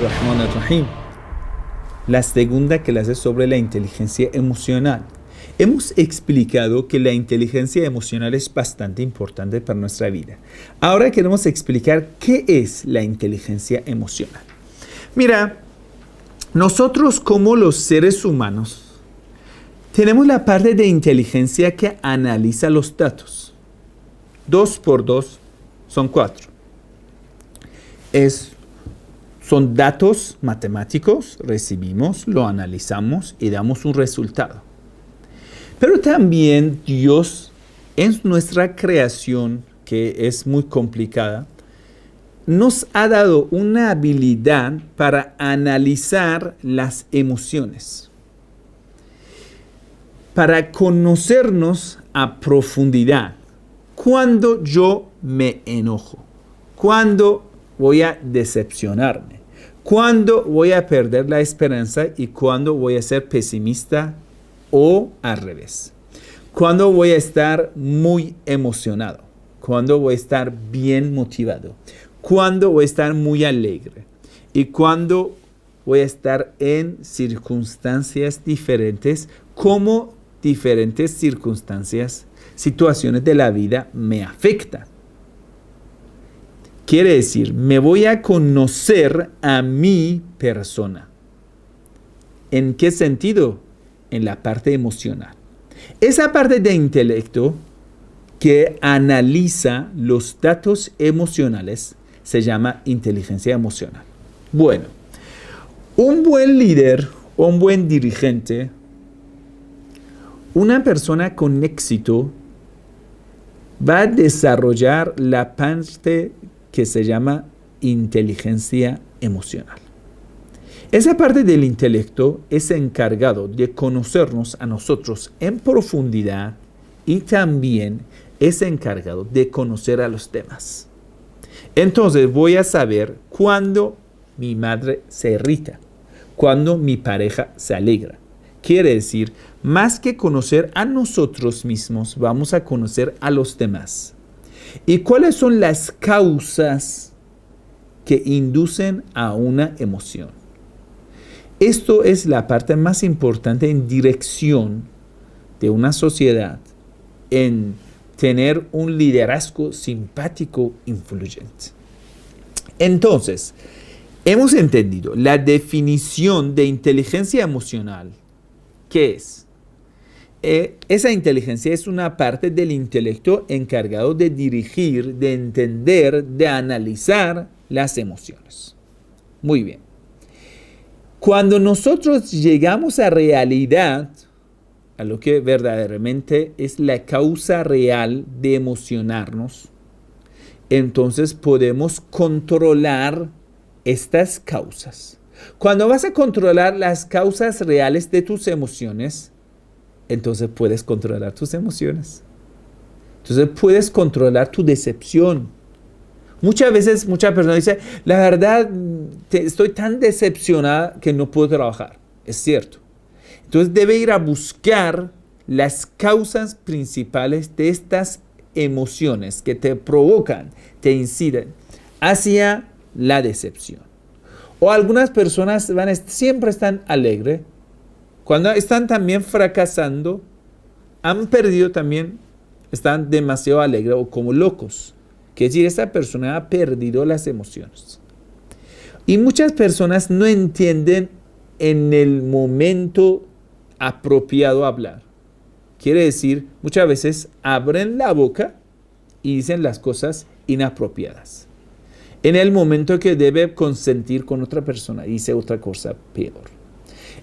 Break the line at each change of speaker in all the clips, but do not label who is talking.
Bismillahirrahmanirrahim. La segunda clase sobre la inteligencia emocional. Hemos explicado que la inteligencia emocional es bastante importante para nuestra vida. Ahora queremos explicar qué es la inteligencia emocional. Mira, nosotros como los seres humanos tenemos la parte de inteligencia que analiza los datos. 2 por 2 son 4. Son datos matemáticos, recibimos, lo analizamos y damos un resultado. Pero también Dios, en nuestra creación, que es muy complicada, nos ha dado una habilidad para analizar las emociones, para conocernos a profundidad. Cuando yo me enojo, cuando voy a decepcionarme, cuando voy a perder la esperanza y cuando voy a ser pesimista o al revés. Cuando voy a estar muy emocionado, cuando voy a estar bien motivado, cuando voy a estar muy alegre y cuando voy a estar en circunstancias diferentes, como diferentes circunstancias, situaciones de la vida me afectan. Quiere decir, me voy a conocer a mi persona. ¿En qué sentido? En la parte emocional. Esa parte de intelecto que analiza los datos emocionales se llama inteligencia emocional. Bueno, un buen líder, un buen dirigente, una persona con éxito va a desarrollar la parte que se llama inteligencia emocional. Esa parte del intelecto es encargado de conocernos a nosotros en profundidad y también es encargado de conocer a los demás. Entonces voy a saber cuándo mi madre se irrita, cuándo mi pareja se alegra. Quiere decir, más que conocer a nosotros mismos, vamos a conocer a los demás. ¿Y cuáles son las causas que inducen a una emoción? Esto es la parte más importante en dirección de una sociedad, en tener un liderazgo simpático, influyente. Entonces, hemos entendido la definición de inteligencia emocional. ¿Qué es? Esa inteligencia es una parte del intelecto encargado de dirigir, de entender, de analizar las emociones. Muy bien. Cuando nosotros llegamos a realidad, a lo que verdaderamente es la causa real de emocionarnos, entonces podemos controlar estas causas. Cuando vas a controlar las causas reales de tus emociones, entonces puedes controlar tus emociones. Entonces puedes controlar tu decepción. Muchas veces, muchas personas dicen, la verdad, estoy tan decepcionada que no puedo trabajar. Es cierto. Entonces debe ir a buscar las causas principales de estas emociones que te provocan, te inciden hacia la decepción. O algunas personas siempre están alegres. Cuando están también fracasando, han perdido también, están demasiado alegres o como locos. Quiere decir, esa persona ha perdido las emociones. Y muchas personas no entienden en el momento apropiado hablar. Quiere decir, muchas veces abren la boca y dicen las cosas inapropiadas. En el momento que debe consentir con otra persona, dice otra cosa peor.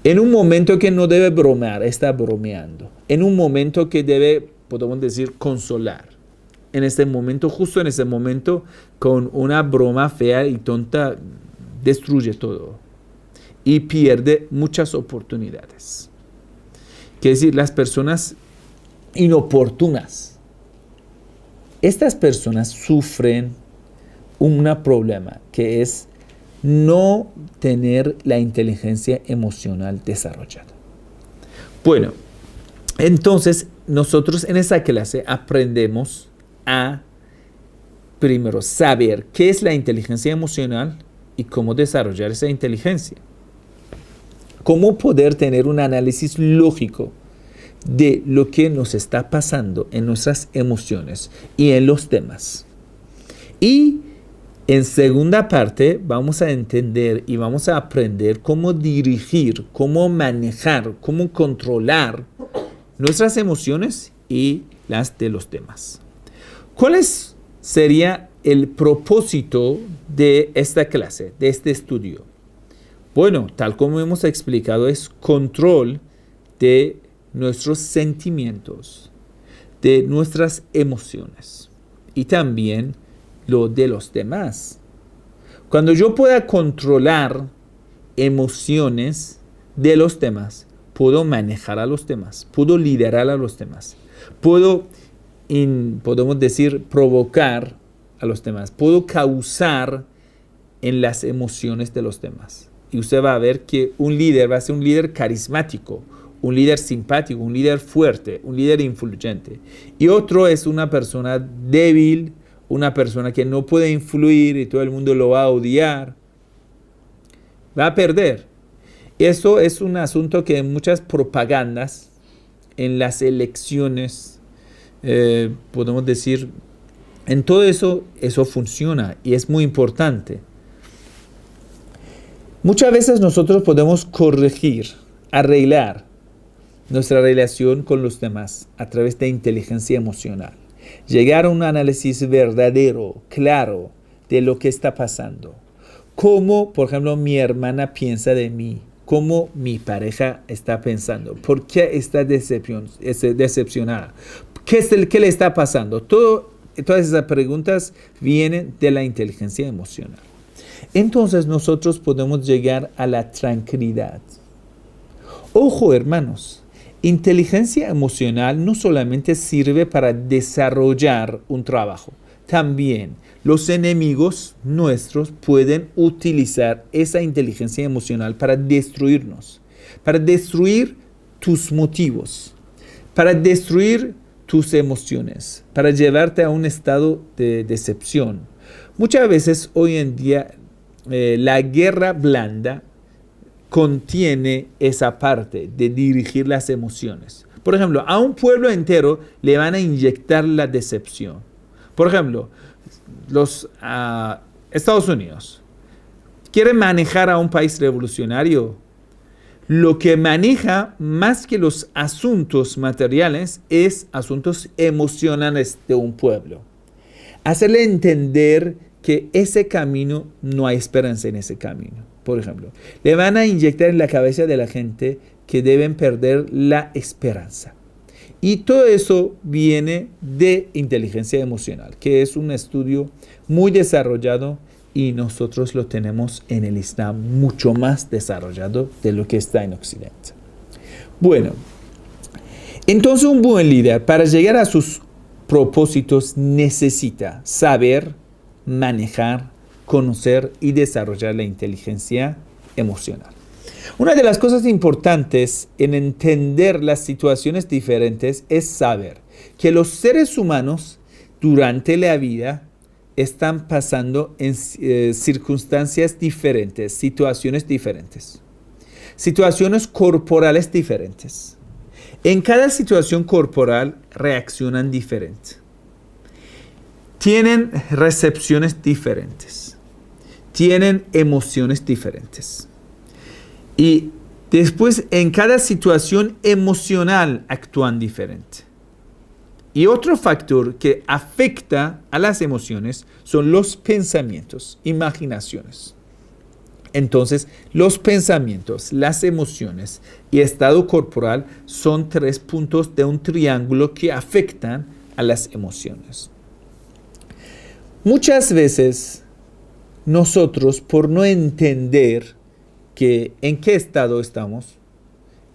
En un momento que no debe bromear, está bromeando. En un momento que debe, podemos decir, consolar. En este momento, justo en ese momento, con una broma fea y tonta, destruye todo. Y pierde muchas oportunidades. Quiere decir, las personas inoportunas. Estas personas sufren un problema que es no tener la inteligencia emocional desarrollada. Bueno, entonces nosotros en esa clase aprendemos a primero saber qué es la inteligencia emocional y cómo desarrollar esa inteligencia. Cómo poder tener un análisis lógico de lo que nos está pasando en nuestras emociones y en los demás. Y en segunda parte vamos a entender y vamos a aprender cómo dirigir, cómo manejar, cómo controlar nuestras emociones y las de los demás. ¿Cuál sería el propósito de esta clase, de este estudio? Bueno, tal como hemos explicado, es control de nuestros sentimientos, de nuestras emociones y también lo de los demás. Cuando yo pueda controlar emociones de los demás, puedo manejar a los demás, puedo liderar a los demás, podemos decir, provocar a los demás, puedo causar en las emociones de los demás. Y usted va a ver que un líder va a ser un líder carismático, un líder simpático, un líder fuerte, un líder influyente. Y otro es una persona débil, una persona que no puede influir y todo el mundo lo va a odiar. Va a perder. Eso es un asunto que en muchas propagandas, en las elecciones, podemos decir, en todo eso funciona y es muy importante. Muchas veces nosotros podemos corregir, arreglar nuestra relación con los demás a través de inteligencia emocional. Llegar a un análisis verdadero, claro, de lo que está pasando. Cómo, por ejemplo, mi hermana piensa de mí. Cómo mi pareja está pensando. ¿Por qué está decepcionada? ¿Qué le está pasando? Todas esas preguntas vienen de la inteligencia emocional. Entonces nosotros podemos llegar a la tranquilidad. Ojo, hermanos, inteligencia emocional no solamente sirve para desarrollar un trabajo, también los enemigos nuestros pueden utilizar esa inteligencia emocional para destruirnos, para destruir tus motivos, para destruir tus emociones, para llevarte a un estado de decepción. Muchas veces hoy en día la guerra blanda contiene esa parte de dirigir las emociones. Por ejemplo, a un pueblo entero le van a inyectar la decepción. Por ejemplo, los Estados Unidos quieren manejar a un país revolucionario. Lo que maneja más que los asuntos materiales es asuntos emocionales de un pueblo. Hacerle entender que ese camino, no hay esperanza en ese camino. Por ejemplo, le van a inyectar en la cabeza de la gente que deben perder la esperanza. Y todo eso viene de inteligencia emocional, que es un estudio muy desarrollado y nosotros lo tenemos en el Islam mucho más desarrollado de lo que está en Occidente. Bueno, entonces un buen líder para llegar a sus propósitos necesita saber manejar, conocer y desarrollar la inteligencia emocional. Una de las cosas importantes en entender las situaciones diferentes es saber que los seres humanos durante la vida están pasando en circunstancias diferentes, situaciones diferentes, situaciones corporales diferentes. En cada situación corporal reaccionan diferente. Tienen recepciones diferentes. Tienen emociones diferentes. Y después en cada situación emocional actúan diferente. Y otro factor que afecta a las emociones son los pensamientos, imaginaciones. Entonces, los pensamientos, las emociones y estado corporal son 3 puntos de un triángulo que afectan a las emociones. Muchas veces nosotros, por no entender en qué estado estamos,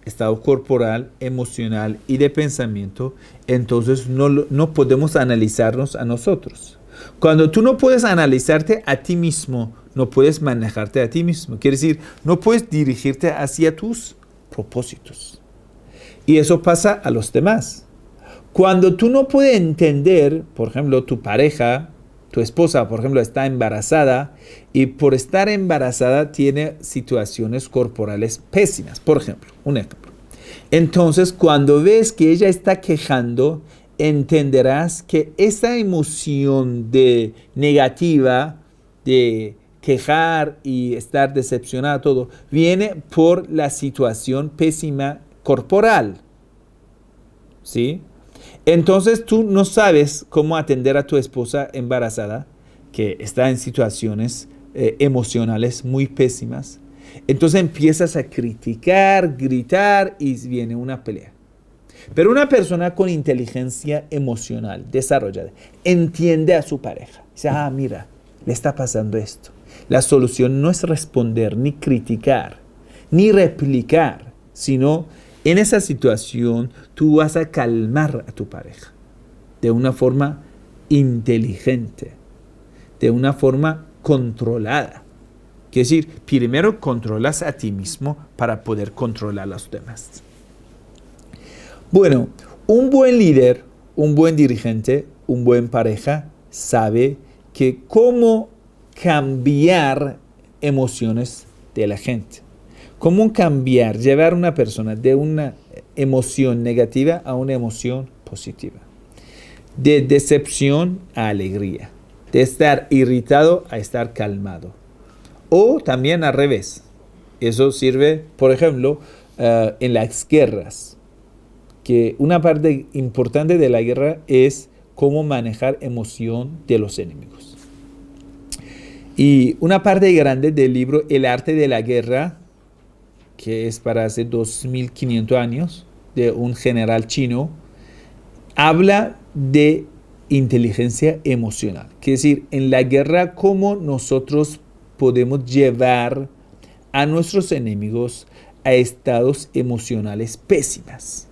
estado corporal, emocional y de pensamiento, entonces no podemos analizarnos a nosotros. Cuando tú no puedes analizarte a ti mismo, no puedes manejarte a ti mismo. Quiere decir, no puedes dirigirte hacia tus propósitos. Y eso pasa a los demás. Cuando tú no puedes entender, por ejemplo, tu pareja, tu esposa, por ejemplo, está embarazada y por estar embarazada tiene situaciones corporales pésimas, por ejemplo, un ejemplo. Entonces, cuando ves que ella está quejando, entenderás que esa emoción de negativa, de quejar y estar decepcionada, todo, viene por la situación pésima corporal, ¿sí? Entonces tú no sabes cómo atender a tu esposa embarazada, que está en situaciones emocionales muy pésimas. Entonces empiezas a criticar, gritar y viene una pelea. Pero una persona con inteligencia emocional desarrollada entiende a su pareja. Dice, mira, le está pasando esto. La solución no es responder, ni criticar, ni replicar, sino en esa situación tú vas a calmar a tu pareja de una forma inteligente, de una forma controlada. Quiere decir, primero controlas a ti mismo para poder controlar a los demás. Bueno, un buen líder, un buen dirigente, un buen pareja sabe que cómo cambiar emociones de la gente. Cómo cambiar, llevar a una persona de una emoción negativa a una emoción positiva. De decepción a alegría. De estar irritado a estar calmado. O también al revés. Eso sirve, por ejemplo, en las guerras. Que una parte importante de la guerra es cómo manejar emoción de los enemigos. Y una parte grande del libro El arte de la guerra, que es para hace 2500 años, de un general chino, habla de inteligencia emocional. Quiere decir, en la guerra, cómo nosotros podemos llevar a nuestros enemigos a estados emocionales pésimas.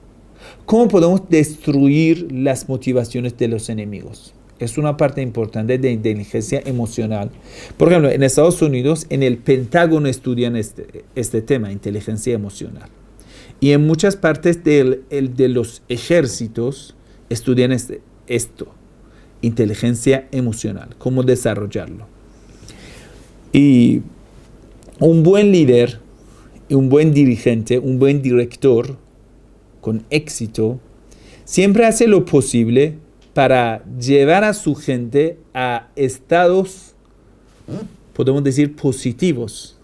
¿Cómo podemos destruir las motivaciones de los enemigos? Es una parte importante de inteligencia emocional. Por ejemplo, en Estados Unidos, en el Pentágono estudian este tema, inteligencia emocional. Y en muchas partes de los ejércitos estudian esto, inteligencia emocional, cómo desarrollarlo. Y un buen líder, un buen dirigente, un buen director con éxito, siempre hace lo posible para llevar a su gente a estados, podemos decir, positivos,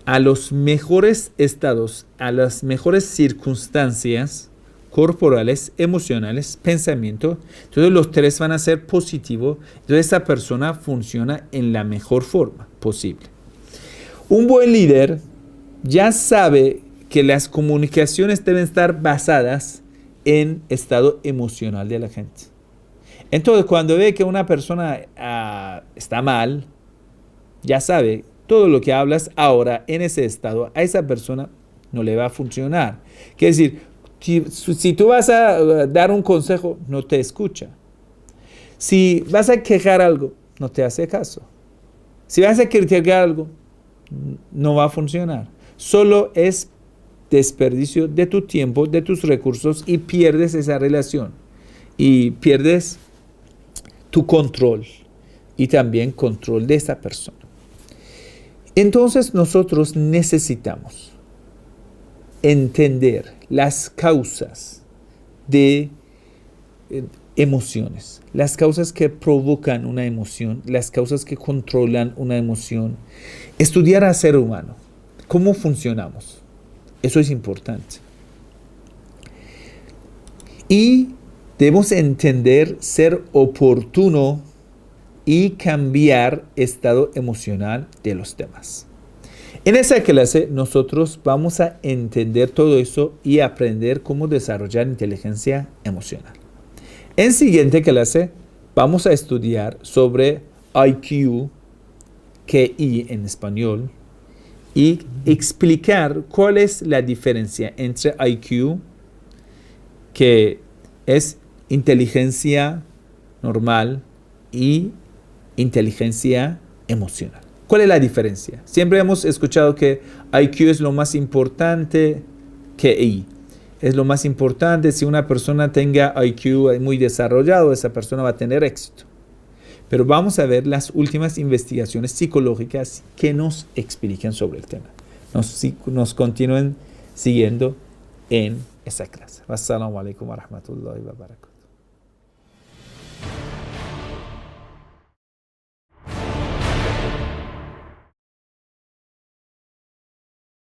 a los mejores estados, a las mejores circunstancias corporales, emocionales, pensamiento. Entonces los tres van a ser positivos. Entonces esa persona funciona en la mejor forma posible. Un buen líder ya sabe que las comunicaciones deben estar basadas en estado emocional de la gente. Entonces, cuando ve que una persona está mal, ya sabe, todo lo que hablas ahora en ese estado, a esa persona no le va a funcionar. Quiere decir, si tú vas a dar un consejo, no te escucha. Si vas a quejar algo, no te hace caso. Si vas a criticar algo, no va a funcionar. Solo es desperdicio de tu tiempo, de tus recursos, y pierdes esa relación. Y pierdes tu control y también control de esa persona. Entonces nosotros necesitamos entender las causas de emociones, las causas que provocan una emoción, las causas que controlan una emoción. Estudiar al ser humano, cómo funcionamos. Eso es importante. Y debemos entender, ser oportuno y cambiar estado emocional de los demás. En esa clase nosotros vamos a entender todo eso y aprender cómo desarrollar inteligencia emocional. En siguiente clase vamos a estudiar sobre IQ, QI en español, y explicar cuál es la diferencia entre IQ, que es inteligencia normal, y inteligencia emocional. ¿Cuál es la diferencia? Siempre hemos escuchado que IQ es lo más importante que I. Es lo más importante. Si una persona tenga IQ muy desarrollado, esa persona va a tener éxito. Pero vamos a ver las últimas investigaciones psicológicas que nos explican sobre el tema. Nos continúen siguiendo en esa clase. Wassalamu alaikum wa rahmatullahi wa barakatuh.